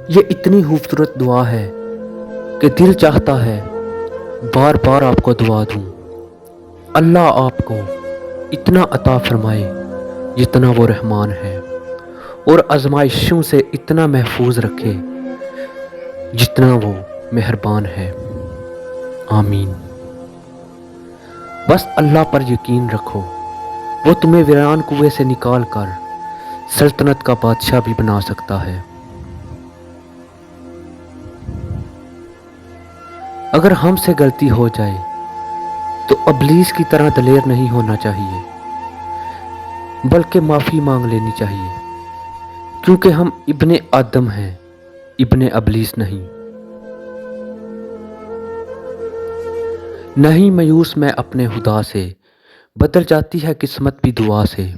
یہ اتنی خوبصورت دعا ہے کہ دل چاہتا ہے بار بار آپ کو دعا دوں۔ اللہ آپ کو اتنا عطا فرمائے جتنا وہ رحمان ہے، اور آزمائشوں سے اتنا محفوظ رکھے جتنا وہ مہربان ہے۔ آمین۔ بس اللہ پر یقین رکھو، وہ تمہیں ویران کنویں سے نکال کر سلطنت کا بادشاہ بھی بنا سکتا ہے۔ اگر ہم سے غلطی ہو جائے تو ابلیس کی طرح دلیر نہیں ہونا چاہیے، بلکہ معافی مانگ لینی چاہیے، کیونکہ ہم ابن آدم ہیں، ابن ابلیس نہیں۔ نہیں مایوس میں اپنے خدا سے، بدل جاتی ہے قسمت بھی دعا سے۔